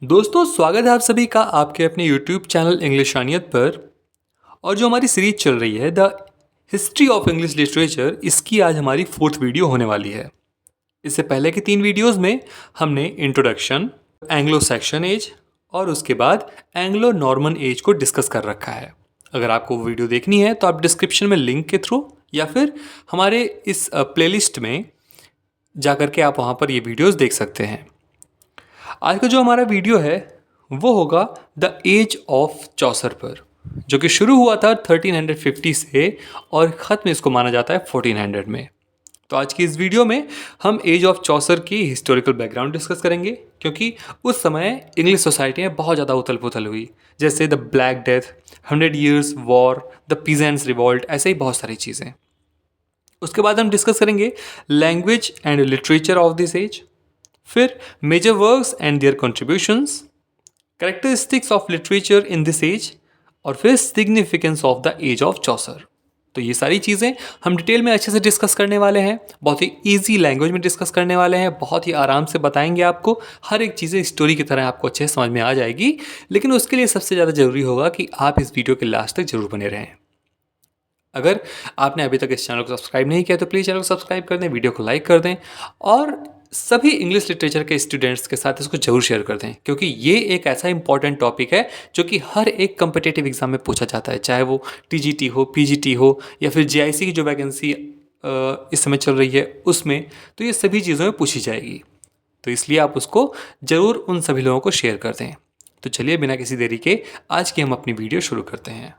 दोस्तों, स्वागत है आप सभी का आपके अपने यूट्यूब चैनल इंग्लिशानियत पर। और जो हमारी सीरीज चल रही है the history of English literature, इसकी आज हमारी फोर्थ वीडियो होने वाली है। इससे पहले के 3 वीडियोस में हमने इंट्रोडक्शन, एंग्लो सैक्सन एज और उसके बाद एंग्लो नॉर्मन एज को डिस्कस कर रखा है। अगर आपको वो वीडियो देखनी है तो आप डिस्क्रिप्शन में लिंक के थ्रू या फिर हमारे इस प्लेलिस्ट में जाकर के आप वहाँ पर ये वीडियोस देख सकते हैं। आज का जो हमारा वीडियो है वो होगा द एज ऑफ चौसर पर, जो कि शुरू हुआ था 1350 से और ख़त्म इसको माना जाता है 1400 में। तो आज की इस वीडियो में हम एज ऑफ चौसर की हिस्टोरिकल बैकग्राउंड डिस्कस करेंगे, क्योंकि उस समय इंग्लिश सोसाइटी में बहुत ज़्यादा उथल पुथल हुई, जैसे the black death, 100 years war, the peasants revolt, ऐसे ही बहुत सारी चीज़ें। उसके बाद हम डिस्कस करेंगे language and literature of this age, फिर major works and their contributions, characteristics of literature in this age, और फिर significance of the age of Chaucer. तो ये सारी चीज़ें हम डिटेल में अच्छे से डिस्कस करने वाले हैं, बहुत ही इजी लैंग्वेज में डिस्कस करने वाले हैं, बहुत ही आराम से बताएंगे आपको। हर एक चीज़ें स्टोरी की तरह आपको अच्छे से समझ में आ जाएगी, लेकिन उसके लिए सबसे ज़्यादा ज़रूरी होगा कि आप इस वीडियो के लास्ट तक जरूर बने रहें। अगर आपने अभी तक इस चैनल को सब्सक्राइब नहीं किया तो प्लीज़ चैनल को सब्सक्राइब कर दें, वीडियो को लाइक कर दें और सभी इंग्लिश लिटरेचर के स्टूडेंट्स के साथ इसको जरूर शेयर कर दें, क्योंकि ये एक ऐसा इंपॉर्टेंट टॉपिक है जो कि हर एक कम्पिटेटिव एग्जाम में पूछा जाता है, चाहे वो टीजीटी हो, पीजीटी हो या फिर जेआईसी की जो वैकेंसी इस समय चल रही है उसमें, तो ये सभी चीज़ों में पूछी जाएगी। तो इसलिए आप उसको ज़रूर उन सभी लोगों को शेयर कर दें। तो चलिए बिना किसी देरी के आज की हम अपनी वीडियो शुरू करते हैं।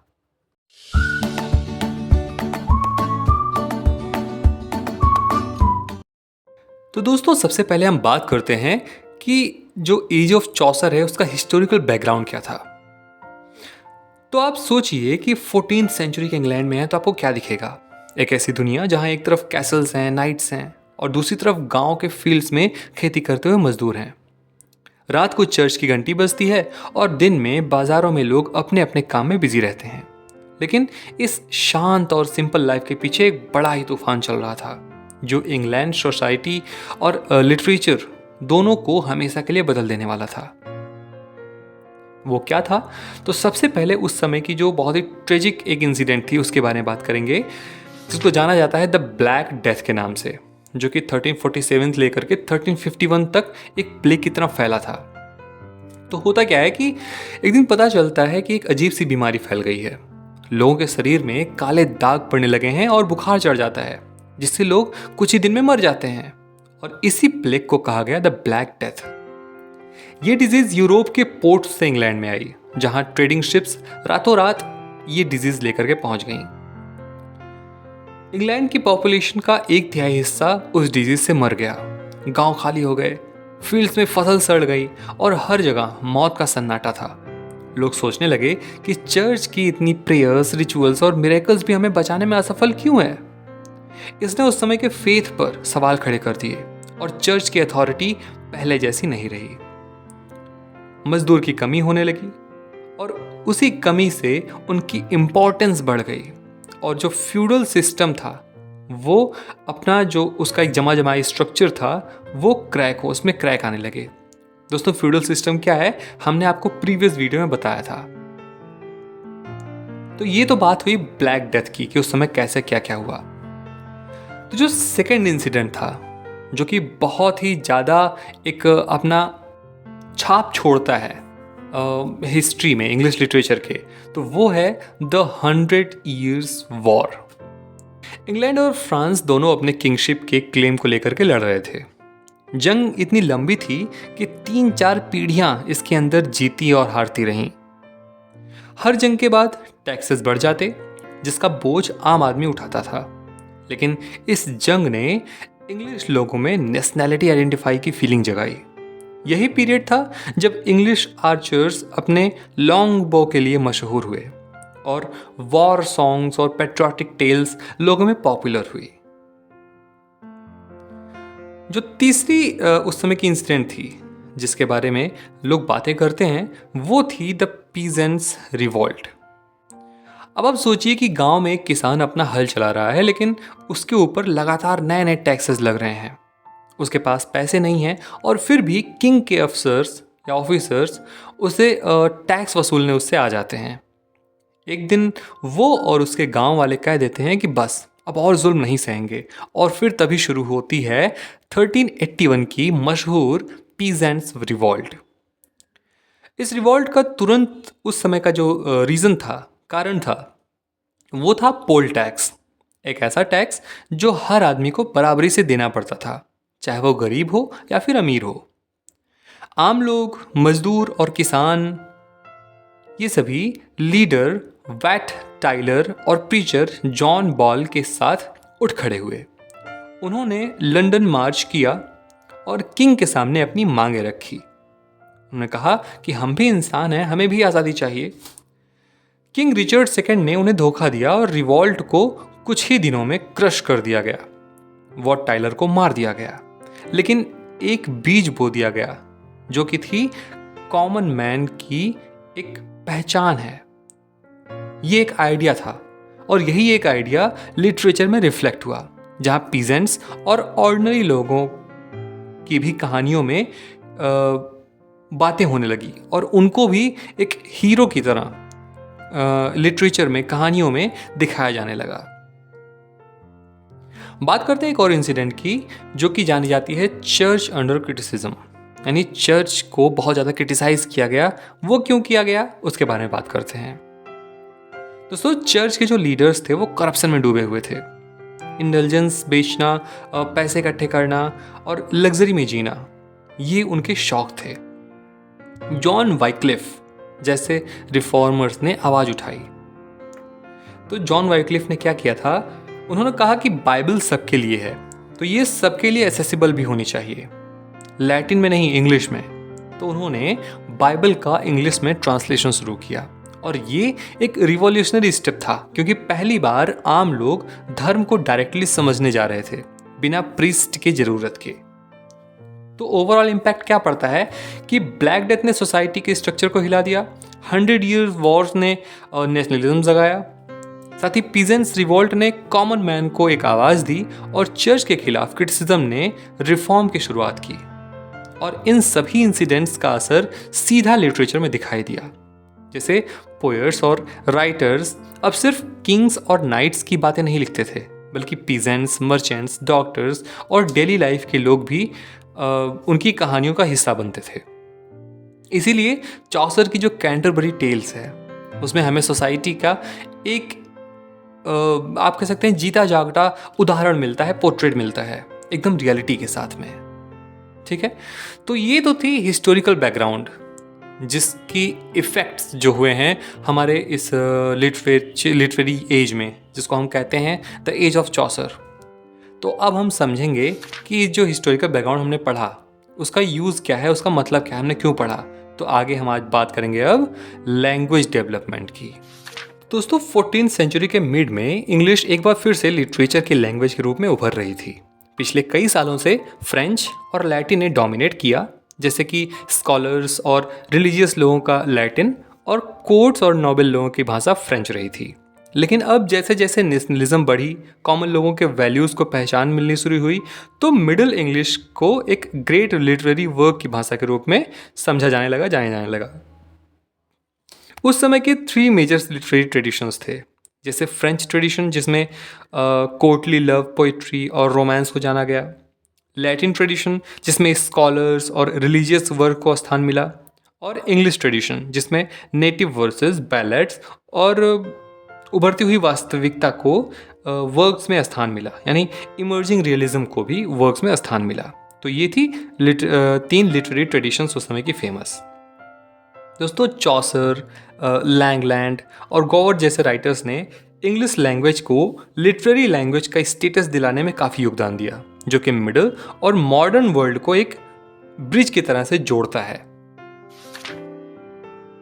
तो दोस्तों, सबसे पहले हम बात करते हैं कि जो एज ऑफ चौसर है उसका हिस्टोरिकल बैकग्राउंड क्या था। तो आप सोचिए कि 14th सेंचुरी के इंग्लैंड में है तो आपको क्या दिखेगा। एक ऐसी दुनिया जहां एक तरफ कैसल्स हैं, नाइट्स हैं और दूसरी तरफ गांव के फील्ड्स में खेती करते हुए मजदूर हैं। रात को चर्च की घंटी बजती है और दिन में बाजारों में लोग अपने अपने काम में बिजी रहते हैं। लेकिन इस शांत और सिंपल लाइफ के पीछे एक बड़ा ही तूफान चल रहा था, जो इंग्लैंड सोसाइटी और लिटरेचर दोनों को हमेशा के लिए बदल देने वाला था। वो क्या था? तो सबसे पहले उस समय की जो बहुत ही ट्रेजिक एक इंसिडेंट थी उसके बारे में बात करेंगे, जिसको जाना जाता है द ब्लैक डेथ के नाम से, जो कि 1347 से लेकर के 1351 तक एक प्लेग की तरह फैला था। तो होता क्या है कि एक दिन पता चलता है कि एक अजीब सी बीमारी फैल गई है। लोगों के शरीर में काले दाग पड़ने लगे हैं और बुखार चढ़ जाता है, जिससे लोग कुछ ही दिन में मर जाते हैं। और इसी प्लेग को कहा गया द ब्लैक डेथ। ये डिजीज यूरोप के पोर्ट से इंग्लैंड में आई, जहां ट्रेडिंग शिप्स रातों रात ये डिजीज लेकर के पहुंच गईं। इंग्लैंड की पॉपुलेशन का 1/3 हिस्सा उस डिजीज से मर गया। गांव खाली हो गए, फील्ड्स में फसल सड़ गई और हर जगह मौत का सन्नाटा था। लोग सोचने लगे कि चर्च की इतनी प्रेयर्स, रिचुअल्स और मिरेकल्स भी हमें बचाने में असफल क्यों है। इसने उस समय के फेथ पर सवाल खड़े कर दिए और चर्च की अथॉरिटी पहले जैसी नहीं रही। मजदूर की कमी होने लगी और उसी कमी से उनकी इंपॉर्टेंस बढ़ गई, और जो फ्यूडल सिस्टम था वो अपना जो उसका एक जमा जमाई स्ट्रक्चर था वो क्रैक हो, उसमें क्रैक आने लगे। दोस्तों, फ्यूडल सिस्टम क्या है हमने आपको प्रीवियस वीडियो में बताया था। तो ये तो बात हुई ब्लैक डेथ की कि उस समय कैसे क्या क्या हुआ। तो जो सेकेंड इंसिडेंट था, जो कि बहुत ही ज़्यादा एक अपना छाप छोड़ता है हिस्ट्री में, इंग्लिश लिटरेचर के, तो वो है द 100 ईयर्स वॉर। इंग्लैंड और फ्रांस दोनों अपने किंगशिप के क्लेम को लेकर के लड़ रहे थे। जंग इतनी लंबी थी कि 3-4 पीढ़ियां इसके अंदर जीती और हारती रहीं। हर जंग के बाद टैक्सेस बढ़ जाते, जिसका बोझ आम आदमी उठाता था। लेकिन इस जंग ने इंग्लिश लोगों में नेशनैलिटी आइडेंटिफाई की फीलिंग जगाई। यही पीरियड था जब इंग्लिश आर्चर्स अपने लॉन्ग बो के लिए मशहूर हुए और वॉर सॉन्ग्स और पेट्रियोटिक टेल्स लोगों में पॉपुलर हुई। जो तीसरी उस समय की इंसिडेंट थी जिसके बारे में लोग बातें करते हैं, वो थी द पीजेंट्स रिवॉल्ट। अब आप सोचिए कि गांव में एक किसान अपना हल चला रहा है, लेकिन उसके ऊपर लगातार नए नए टैक्सेस लग रहे हैं। उसके पास पैसे नहीं हैं और फिर भी किंग के अफसर्स या ऑफिसर्स उसे टैक्स वसूलने उससे आ जाते हैं। एक दिन वो और उसके गांव वाले कह देते हैं कि बस अब और जुल्म नहीं सहेंगे, और फिर तभी शुरू होती है 1381 की मशहूर पीजेंट्स रिवॉल्ट। इस रिवॉल्ट का तुरंत उस समय का जो रीज़न था, कारण था, वो था पोल टैक्स। एक ऐसा टैक्स जो हर आदमी को बराबरी से देना पड़ता था, चाहे वो गरीब हो या फिर अमीर हो। आम लोग, मजदूर और किसान, ये सभी लीडर वैट टाइलर और प्रीचर जॉन बॉल के साथ उठ खड़े हुए। उन्होंने लंदन मार्च किया और किंग के सामने अपनी मांगें रखी। उन्होंने कहा कि हम भी इंसान हैं, हमें भी आज़ादी चाहिए। किंग रिचर्ड सेकंड ने उन्हें धोखा दिया और रिवॉल्ट को कुछ ही दिनों में क्रश कर दिया गया। वॉट टाइलर को मार दिया गया, लेकिन एक बीज बो दिया गया जो कि थी कॉमन मैन की एक पहचान है। ये एक आइडिया था, और यही एक आइडिया लिटरेचर में रिफ्लेक्ट हुआ, जहां पीजेंट्स और ऑर्डिनरी लोगों की भी कहानियों में बातें होने लगी और उनको भी एक हीरो की तरह लिटरेचर में, कहानियों में दिखाया जाने लगा। बात करते हैं एक और इंसिडेंट की, जो कि जानी जाती है चर्च अंडर क्रिटिसिज्म, यानी चर्च को बहुत ज़्यादा क्रिटिसाइज किया गया। वो क्यों किया गया, उसके बारे में बात करते हैं। दोस्तों, चर्च के जो लीडर्स थे वो करप्शन में डूबे हुए थे। इंडल्जेंस बेचना, पैसे इकट्ठे करना और लग्जरी में जीना, ये उनके शौक थे। जॉन वाइक्लिफ जैसे रिफॉर्मर्स ने आवाज़ उठाई। तो जॉन वाइक्लिफ ने क्या किया था, उन्होंने कहा कि बाइबल सबके लिए है, तो ये सबके लिए एसेसिबल भी होनी चाहिए, लैटिन में नहीं, इंग्लिश में। तो उन्होंने बाइबल का इंग्लिश में ट्रांसलेशन शुरू किया, और ये एक रिवॉल्यूशनरी स्टेप था, क्योंकि पहली बार आम लोग धर्म को डायरेक्टली समझने जा रहे थे, बिना प्रीस्ट की जरूरत के। तो ओवरऑल इम्पैक्ट क्या पड़ता है कि ब्लैक डेथ ने सोसाइटी के स्ट्रक्चर को हिला दिया, 100 ईयर्स वॉर्स ने नेशनलिज्म जगाया, साथ ही पीजेंट्स रिवोल्ट ने कॉमन मैन को एक आवाज़ दी, और चर्च के खिलाफ क्रिटिसिज्म ने रिफॉर्म की शुरुआत की। और इन सभी इंसिडेंट्स का असर सीधा लिटरेचर में दिखाई दिया। जैसे पोएट्स और राइटर्स अब सिर्फ किंग्स और नाइट्स की बातें नहीं लिखते थे, बल्कि पीजेंट्स, मर्चेंट्स, डॉक्टर्स और डेली लाइफ के लोग भी उनकी कहानियों का हिस्सा बनते थे। इसीलिए चौसर की जो कैंटरबरी टेल्स है, उसमें हमें सोसाइटी का एक आप कह सकते हैं जीता जागता उदाहरण मिलता है, पोर्ट्रेट मिलता है, एकदम रियलिटी के साथ में। ठीक है, तो ये तो थी हिस्टोरिकल बैकग्राउंड, जिसकी इफ़ेक्ट्स जो हुए हैं हमारे इस लिटरेरी एज में, जिसको हम कहते हैं द एज ऑफ चौसर। तो अब हम समझेंगे कि जो हिस्टोरिकल बैकग्राउंड हमने पढ़ा, उसका यूज़ क्या है, उसका मतलब क्या है, हमने क्यों पढ़ा। तो आगे हम आज बात करेंगे अब लैंग्वेज डेवलपमेंट की। दोस्तों, 14th सेंचुरी के मिड में इंग्लिश एक बार फिर से लिटरेचर की लैंग्वेज के रूप में उभर रही थी। पिछले कई सालों से फ्रेंच और लैटिन ने डोमिनेट किया, जैसे कि स्कॉलर्स और रिलीजियस लोगों का लैटिन और कोर्ट्स और नोबल लोगों की भाषा फ्रेंच रही थी। लेकिन अब जैसे जैसे नेशनलिज्म बढ़ी, कॉमन लोगों के वैल्यूज़ को पहचान मिलनी शुरू हुई, तो मिडिल इंग्लिश को एक ग्रेट लिटरेरी वर्क की भाषा के रूप में समझा जाने लगा। उस समय के 3 मेजर लिटरेरी ट्रेडिशंस थे, जैसे फ्रेंच ट्रेडिशन, जिसमें कोर्टली लव पोइट्री और रोमांस को जाना गया, लैटिन ट्रेडिशन जिसमें स्कॉलर्स और रिलीजियस वर्क को स्थान मिला, और इंग्लिश ट्रेडिशन जिसमें नेटिव वर्सेस, बैलेट्स और उभरती हुई वास्तविकता को वर्क्स में स्थान मिला, यानी इमर्जिंग रियलिज्म को भी वर्क्स में स्थान मिला। तो ये थी 3 लिटरेरी ट्रेडिशंस उस समय की फेमस। दोस्तों, चौसर, लैंगलैंड और गोवर्थ जैसे राइटर्स ने इंग्लिश लैंग्वेज को लिटरेरी लैंग्वेज का स्टेटस दिलाने में काफ़ी योगदान दिया, जो कि मिडिल और मॉडर्न वर्ल्ड को एक ब्रिज की तरह से जोड़ता है।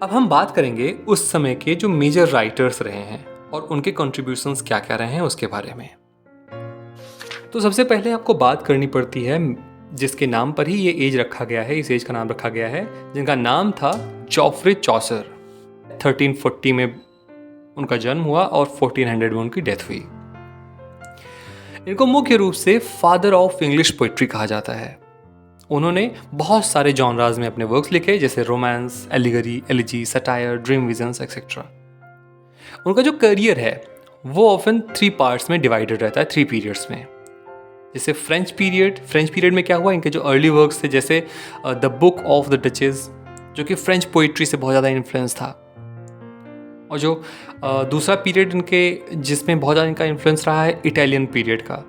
अब हम बात करेंगे उस समय के जो मेजर राइटर्स रहे हैं और उनके कंट्रीब्यूशंस क्या क्या रहे हैं उसके बारे में। तो सबसे पहले आपको बात करनी पड़ती है जिसके नाम पर ही ये एज रखा गया है, इस एज का नाम रखा गया है, जिनका नाम था जॉफ्रे चौसर। 1340 में उनका जन्म हुआ और 1400 में उनकी डेथ हुई। इनको मुख्य रूप से फादर ऑफ इंग्लिश पोइट्री कहा जाता है, उन्होंने बहुत सारे जॉनराज में अपने वर्क्स लिखे, जैसे romance, allegory, elegy, satire, dream visions etcetera. उनका जो करियर है वो ऑफन 3 पार्ट्स में डिवाइडेड रहता है, 3 पीरियड्स में। जैसे फ्रेंच पीरियड में क्या हुआ, इनके जो अर्ली वर्क्स थे जैसे the book of the duchess, जो कि फ्रेंच पोइट्री से बहुत ज़्यादा इन्फ्लुएंस था। और जो दूसरा पीरियड इनके जिसमें बहुत ज़्यादा इनका इन्फ्लुएंस रहा है, इटालियन पीरियड का।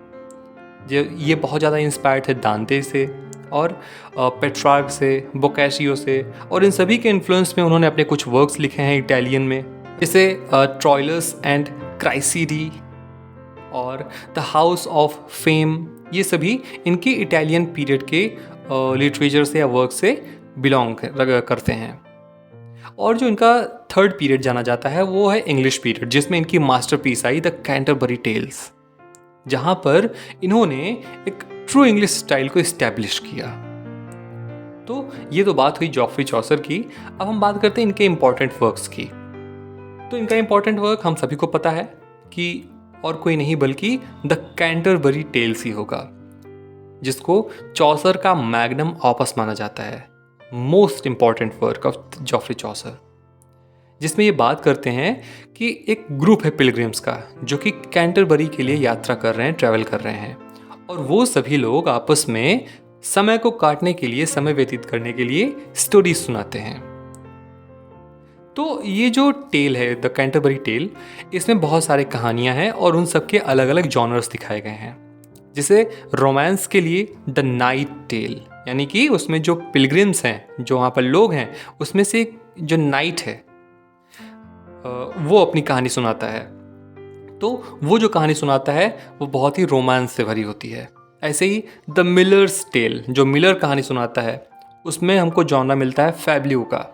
ये बहुत ज़्यादा इंस्पायर्ड थे दांते से और पेट्रार्क से, बोकाशियो से, और इन सभी के इन्फ्लुएंस में उन्होंने अपने कुछ वर्क्स लिखे हैं इटालियन में, जैसे ट्रॉयलस एंड क्राइसीडी और द हाउस ऑफ फेम। ये सभी इनके इटालियन पीरियड के लिटरेचर से या वर्क से बिलोंग करते हैं। और जो इनका थर्ड पीरियड जाना जाता है वो है इंग्लिश पीरियड, जिसमें इनकी masterpiece I the Canterbury tales, जहाँ पर इन्होंने एक ट्रू इंग्लिश स्टाइल को इस्टेब्लिश किया। तो ये तो बात हुई जॉफ्री चौसर की। अब हम बात करते हैं इनके इम्पॉर्टेंट वर्क्स की। तो इनका इम्पॉर्टेंट वर्क हम सभी को पता है कि और कोई नहीं बल्कि द कैंटरबरी टेल्स ही होगा, जिसको चौसर का मैग्नम ऑपस माना जाता है, most important work of Geoffrey Chaucer, जिसमें ये बात करते हैं कि एक ग्रुप है पिलग्रिम्स का जो कि कैंटरबरी के लिए यात्रा कर रहे हैं, ट्रैवल कर रहे हैं, और वो सभी लोग आपस में समय को काटने के लिए, समय व्यतीत करने के लिए स्टोरीज सुनाते हैं। तो ये जो टेल है द कैंटरबरी टेल, इसमें बहुत सारी कहानियां हैं और उन सब के अलग अलग जॉनर्स दिखाए गए हैं। जैसे रोमांस के लिए द नाइट टेल, यानी कि उसमें जो पिलग्रिम्स हैं, जो वहाँ पर लोग हैं, उसमें से जो नाइट है वो अपनी कहानी सुनाता है। तो वो जो कहानी सुनाता है वो बहुत ही रोमांस से भरी होती है। ऐसे ही द मिलर्स टेल, जो मिलर कहानी सुनाता है, उसमें हमको जॉनरा मिलता है फैब्ल्यू का।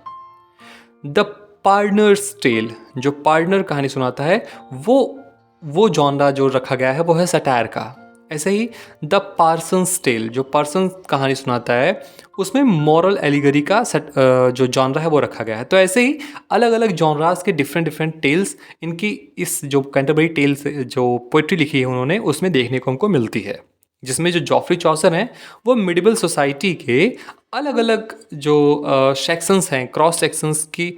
द पार्टनर्स टेल, जो पार्टनर कहानी सुनाता है, वो जॉनरा जो रखा गया है वो है सटायर का। ऐसे ही द पार्सन्स टेल, जो पर्सन कहानी सुनाता है, उसमें मॉरल एलिगरी का जो जॉनरा है वो रखा गया है। तो ऐसे ही अलग अलग जॉनरास के डिफरेंट टेल्स इनकी इस जो कैंटरबरी टेल्स जो पोइट्री लिखी है उन्होंने, उसमें देखने को हमको मिलती है। जिसमें जो जॉफ्री चौसर हैं वो मिडिवल सोसाइटी के अलग अलग जो सेक्शंस हैं, क्रॉस सेक्शंस की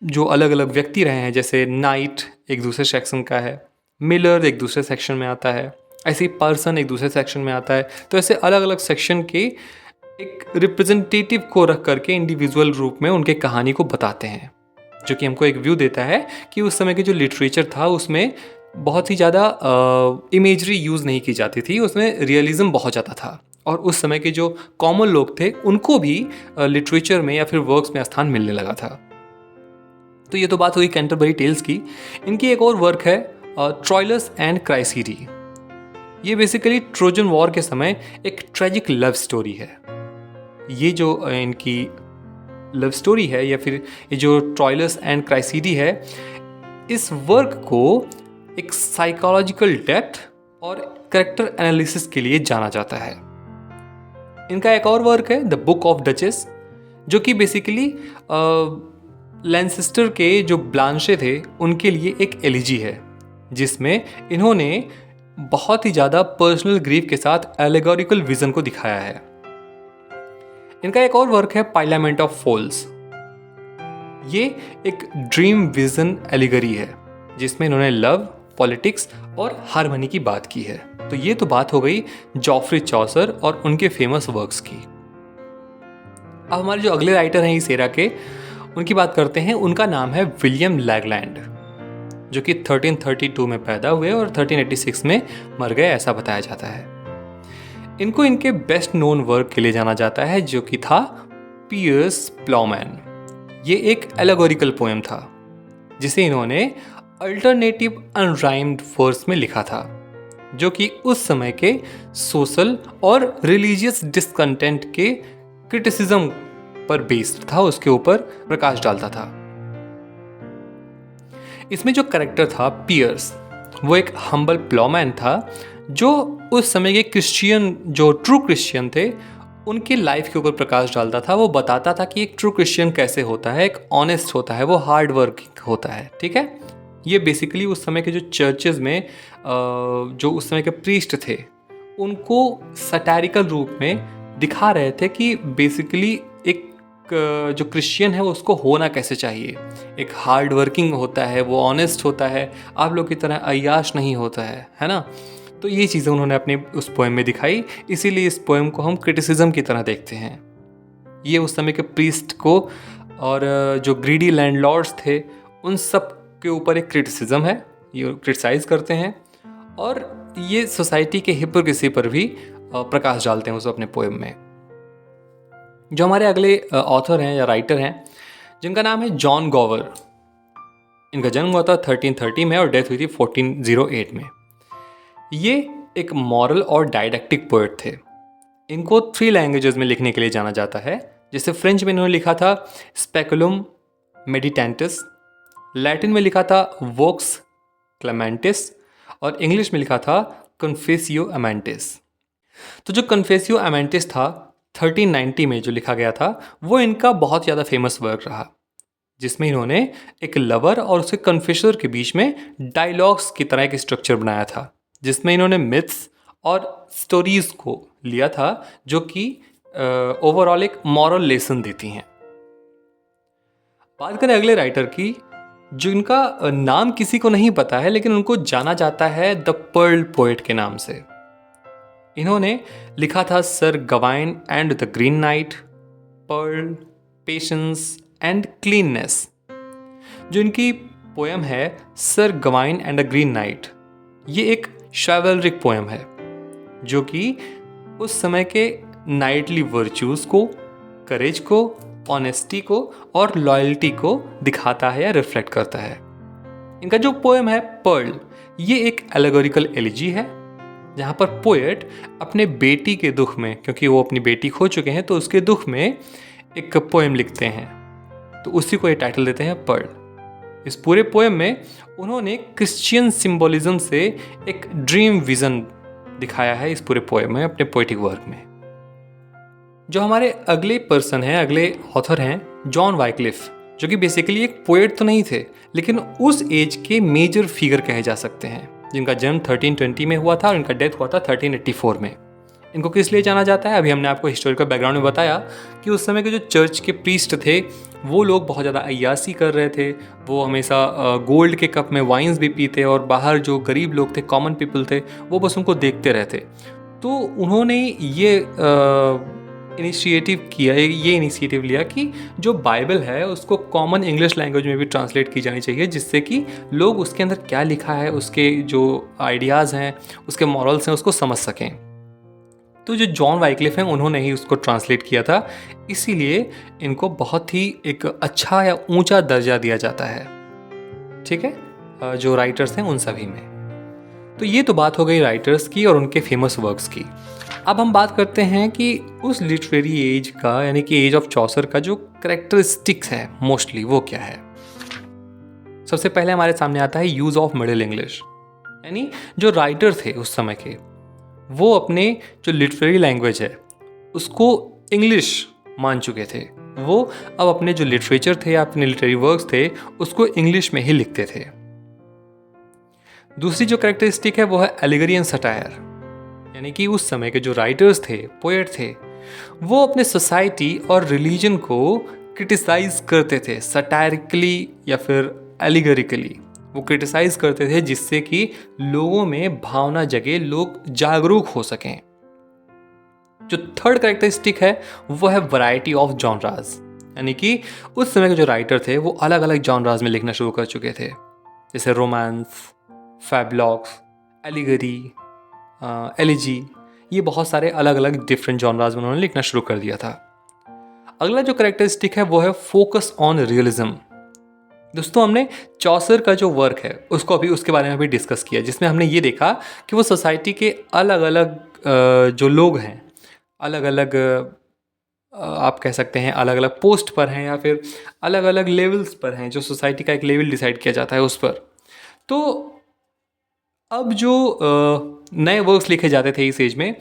जो अलग अलग व्यक्ति रहे हैं, जैसे नाइट एक दूसरे सेक्शन का है, मिलर एक दूसरे सेक्शन में आता है, ऐसे ही पर्सन एक दूसरे सेक्शन में आता है। तो ऐसे अलग अलग सेक्शन के एक रिप्रेजेंटेटिव को रख करके इंडिविजुअल रूप में उनके कहानी को बताते हैं, जो कि हमको एक व्यू देता है कि उस समय के जो लिटरेचर था उसमें बहुत ही ज़्यादा इमेजरी यूज़ नहीं की जाती थी, उसमें रियलिज्म बहुत ज़्यादा था, और उस समय के जो कॉमन लोग थे उनको भी लिटरेचर में या फिर वर्क्स में स्थान मिलने लगा था। तो ये तो बात हुई कैंटरबरी टेल्स की। इनकी एक और वर्क है ट्रॉयलस एंड क्राइसीडी। ये बेसिकली ट्रोजन वॉर के समय एक ट्रेजिक लव स्टोरी है। ये जो इनकी लव स्टोरी है या फिर ये जो ट्रॉयलस एंड क्राइसीडी है, इस वर्क को एक साइकोलॉजिकल डेप्थ और कैरेक्टर एनालिसिस के लिए जाना जाता है। इनका एक और वर्क है द बुक ऑफ डचेस, जो कि बेसिकली लैनसिस्टर के जो ब्लांशे थे उनके लिए एक एलिजी है, जिसमें इन्होंने बहुत ही ज़्यादा पर्सनल ग्रीफ के साथ एलेगोरिकल विजन को दिखाया है। इनका एक और वर्क है पार्लियामेंट ऑफ फॉल्स। ये एक ड्रीम विजन एलिगरी है, जिसमें इन्होंने लव, पॉलिटिक्स और हार्मनी की बात की है। तो ये तो बात हो गई जॉफ्री चौसर और उनके फेमस वर्क्स की। अब हमारे जो अगले राइटर हैं इस एरा के, उनकी बात करते हैं। उनका नाम है विलियम लैगलैंड, जो कि 1332 में पैदा हुए और 1386 में मर गए, ऐसा बताया जाता है। इनको इनके बेस्ट नोन वर्क के लिए जाना जाता है, जो कि था पियर्स प्लॉमैन। ये एक एलेगोरिकल पोएम था, जिसे इन्होंने अल्टरनेटिव अनराइम्ड वर्स में लिखा था, जो कि उस समय के सोशल और रिलीजियस डिसकंटेंट के क्रिटिसिज्म पर बेस्ड था, उसके ऊपर प्रकाश डालता था। इसमें जो कैरेक्टर था पियर्स, वो एक हम्बल प्लॉमैन था, जो उस समय के क्रिश्चियन, जो ट्रू क्रिश्चियन थे, उनकी लाइफ के ऊपर प्रकाश डालता था। वो बताता था कि एक ट्रू क्रिश्चियन कैसे होता है, एक ऑनेस्ट होता है, वो हार्ड वर्किंग होता है। ठीक है, ये बेसिकली उस समय के जो चर्चेज में जो उस समय के प्रीस्ट थे, उनको सटारिकल रूप में दिखा रहे थे कि बेसिकली एक जो क्रिश्चियन है उसको होना कैसे चाहिए। एक हार्ड वर्किंग होता है, वो ऑनेस्ट होता है, आप लोग की तरह अय्याश नहीं होता है ना। तो ये चीज़ें उन्होंने अपने उस पोएम में दिखाई, इसीलिए इस पोएम को हम क्रिटिसिज्म की तरह देखते हैं। ये उस समय के प्रीस्ट को और जो ग्रीडी लैंडलॉर्ड्स थे उन सब के ऊपर एक क्रिटिसिज्म है, ये क्रिटिसाइज़ करते हैं और ये सोसाइटी के हिपोक्रेसी पर भी प्रकाश डालते हैं उस अपने पोएम में। जो हमारे अगले ऑथर हैं या राइटर हैं जिनका नाम है जॉन गॉवर। इनका जन्म हुआ था 1330 में और डेथ हुई थी 1408 में। ये एक मॉरल और डायडेक्टिक पोएट थे। इनको 3 लैंग्वेजेस में लिखने के लिए जाना जाता है। जैसे फ्रेंच में इन्होंने लिखा था स्पेकुलम मेडिटेंटिस, लैटिन में लिखा था वोक्स क्लेमेंटिस और इंग्लिश में लिखा था कन्फेसियो अमेंटिस। तो जो कन्फेसियो अमेंटिस था 1390 में जो लिखा गया था वो इनका बहुत ज़्यादा फेमस वर्क रहा, जिसमें इन्होंने एक लवर और उसके कन्फेशर के बीच में डायलॉग्स की तरह एक स्ट्रक्चर बनाया था, जिसमें इन्होंने मिथ्स और स्टोरीज को लिया था जो कि ओवरऑल एक मॉरल लेसन देती हैं। बात करें अगले राइटर की, जो इनका नाम किसी को नहीं पता है लेकिन उनको जाना जाता है द पर्ल पोएट के नाम से। इन्होंने लिखा था sir Gawain and the green knight, pearl, patience and cleanness. जो इनकी पोएम है sir Gawain and the green knight, ये एक शाइवलरिक पोएम है जो कि उस समय के नाइटली वर्च्यूज़ को, करेज को, ऑनेस्टी को और लॉयल्टी को दिखाता है या रिफ्लेक्ट करता है। इनका जो पोएम है पर्ल, ये एक एलेगोरिकल एलिजी है जहाँ पर पोएट अपने बेटी के दुख में, क्योंकि वो अपनी बेटी खो चुके हैं तो उसके दुख में एक पोएम लिखते हैं, तो उसी को ये टाइटल देते हैं पर्ल। इस पूरे पोएम में उन्होंने क्रिश्चियन सिंबोलिज्म से एक ड्रीम विजन दिखाया है इस पूरे पोएम में, अपने पोएटिक वर्क में। जो हमारे अगले पर्सन हैं, अगले ऑथर हैं जॉन वाइक्लिफ, जो कि बेसिकली एक पोएट तो नहीं थे लेकिन उस एज के मेजर फिगर कहे जा सकते हैं, जिनका जन्म 1320 में हुआ था और इनका डेथ हुआ था 1384 में। इनको किस लिए जाना जाता है, अभी हमने आपको हिस्टोरिकल बैकग्राउंड में बताया कि उस समय के जो चर्च के प्रीस्ट थे वो लोग बहुत ज़्यादा अय्यासी कर रहे थे। वो हमेशा गोल्ड के कप में वाइन्स भी पीते और बाहर जो गरीब लोग थे, कॉमन पीपल थे, वो बस उनको देखते रहते। तो उन्होंने ये इनिशिएटिव लिया कि जो बाइबल है उसको कॉमन इंग्लिश लैंग्वेज में भी ट्रांसलेट की जानी चाहिए, जिससे कि लोग उसके अंदर क्या लिखा है, उसके जो आइडियाज़ हैं, उसके मॉरल्स हैं, उसको समझ सकें। तो जो जॉन वाइक्लिफ हैं उन्होंने ही उसको ट्रांसलेट किया था, इसीलिए इनको बहुत ही एक अच्छा या ऊंचा दर्जा दिया जाता है, ठीक है, जो राइटर्स हैं उन सभी में। तो ये तो बात हो गई राइटर्स की और उनके फेमस वर्क्स की। अब हम बात करते हैं कि उस लिटरेरी एज का, यानी कि एज ऑफ चौसर का जो कैरेक्टरिस्टिक्स है मोस्टली वो क्या है। सबसे पहले हमारे सामने आता है यूज़ ऑफ मिडिल इंग्लिश, यानी जो राइटर थे उस समय के वो अपने जो लिटरेरी लैंग्वेज है उसको इंग्लिश मान चुके थे। वो अब अपने जो लिटरेचर थे या अपने लिटरेरी वर्क्स थे उसको इंग्लिश में ही लिखते थे। दूसरी जो कैरेक्टरिस्टिक है वो है एलिगरी एंड सटायर, यानी कि उस समय के जो राइटर्स थे, पोएट थे, वो अपने सोसाइटी और रिलीजन को क्रिटिसाइज करते थे सटायरिकली या फिर एलिगरिकली। वो क्रिटिसाइज करते थे जिससे कि लोगों में भावना जगे, लोग जागरूक हो सकें। जो थर्ड कैरेक्टरिस्टिक है वो है वैरायटी ऑफ जॉनराज, यानी कि उस समय के जो राइटर थे वो अलग अलग जॉनराज में लिखना शुरू कर चुके थे, जैसे रोमांस, फैबलॉग्स, एलिगरी, एलिजी, ये बहुत सारे अलग अलग डिफरेंट जॉनराज में उन्होंने लिखना शुरू कर दिया था। अगला जो कैरेक्टरिस्टिक है वो है फोकस ऑन रियलिज्म। दोस्तों हमने चौसर का जो वर्क है उसको अभी उसके बारे में भी डिस्कस किया, जिसमें हमने ये देखा कि वो सोसाइटी के अलग अलग जो लोग हैं, अलग अलग आप कह सकते हैं अलग अलग पोस्ट पर हैं या फिर अलग अलग लेवल्स पर हैं, जो सोसाइटी का एक लेवल डिसाइड किया जाता है उस पर। तो अब जो नए वर्क्स लिखे जाते थे इस एज में,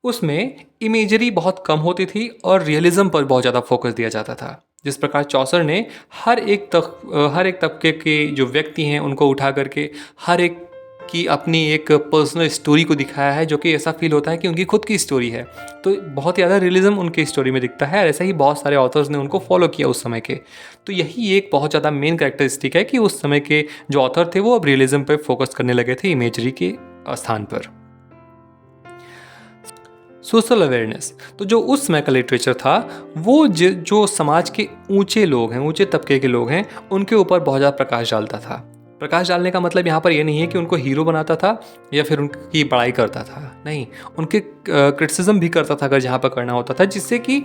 उसमें इमेजरी बहुत कम होती थी और रियलिज्म पर बहुत ज़्यादा फोकस दिया जाता था। जिस प्रकार चौसर ने हर एक तबके के जो व्यक्ति हैं उनको उठा करके हर एक कि अपनी एक पर्सनल स्टोरी को दिखाया है, जो कि ऐसा फील होता है कि उनकी खुद की स्टोरी है। तो बहुत ज़्यादा रियलिज्म उनकी स्टोरी में दिखता है, और ऐसा ही बहुत सारे ऑथर्स ने उनको फॉलो किया उस समय के। तो यही एक बहुत ज़्यादा मेन कैरेक्टरिस्टिक है कि उस समय के जो ऑथर थे वो अब रियलिज्म पे फोकस करने लगे थे इमेजरी के स्थान पर। सोशल अवेयरनेस, तो जो उस समय का लिटरेचर था वो जो समाज के ऊंचे लोग हैं, ऊंचे तबके के लोग हैं, उनके ऊपर बहुत ज़्यादा प्रकाश डालता था। प्रकाश डालने का मतलब यहाँ पर ये नहीं है कि उनको हीरो बनाता था या फिर उनकी बड़ाई करता था, नहीं, उनके क्रिटिसिज्म भी करता था अगर जहाँ पर करना होता था, जिससे कि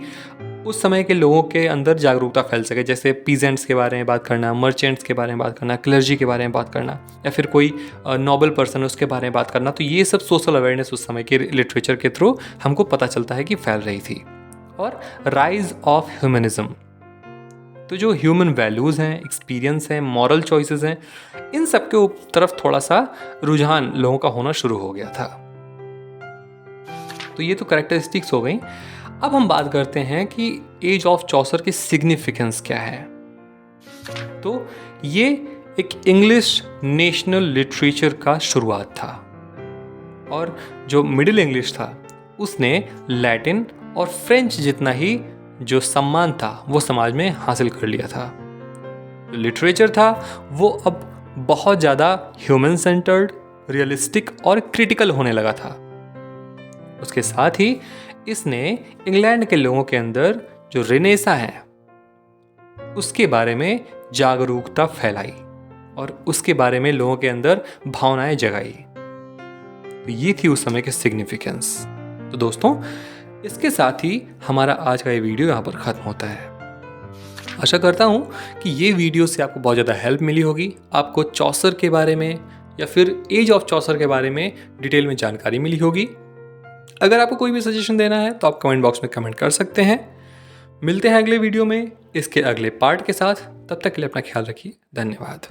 उस समय के लोगों के अंदर जागरूकता फैल सके। जैसे पीजेंट्स के बारे में बात करना, मर्चेंट्स के बारे में बात करना, क्लर्जी के बारे में बात करना, या फिर कोई नोबल पर्सन उसके बारे में बात करना। तो ये सब सोशल अवेयरनेस उस समय के लिटरेचर के थ्रू हमको पता चलता है कि फैल रही थी। और राइज ऑफ ह्यूमनिज्म, तो जो ह्यूमन वैल्यूज़ हैं, एक्सपीरियंस हैं, मॉरल चॉइसेस हैं, इन सब के तरफ थोड़ा सा रुझान लोगों का होना शुरू हो गया था। तो ये तो कैरेक्टरिस्टिक्स हो गई। अब हम बात करते हैं कि एज ऑफ चौसर की सिग्निफिकेंस क्या है। तो ये एक इंग्लिश नेशनल लिटरेचर का शुरुआत था, और जो मिडिल इंग्लिश था उसने लैटिन और फ्रेंच जितना ही जो सम्मान था वो समाज में हासिल कर लिया था। जो लिटरेचर था वो अब बहुत ज़्यादा ह्यूमन सेंटर्ड, रियलिस्टिक और क्रिटिकल होने लगा था। उसके साथ ही इसने इंग्लैंड के लोगों के अंदर जो रेनेसा है उसके बारे में जागरूकता फैलाई और उसके बारे में लोगों के अंदर भावनाएं जगाई। तो ये थी उस समय की सिग्निफिकेंस। तो दोस्तों, इसके साथ ही हमारा आज का ये वीडियो यहाँ पर ख़त्म होता है। आशा करता हूँ कि ये वीडियो से आपको बहुत ज़्यादा हेल्प मिली होगी, आपको चौसर के बारे में या फिर एज ऑफ चौसर के बारे में डिटेल में जानकारी मिली होगी। अगर आपको कोई भी सजेशन देना है तो आप कमेंट बॉक्स में कमेंट कर सकते हैं। मिलते हैं अगले वीडियो में इसके अगले पार्ट के साथ। तब तक के लिए अपना ख्याल रखिए। धन्यवाद।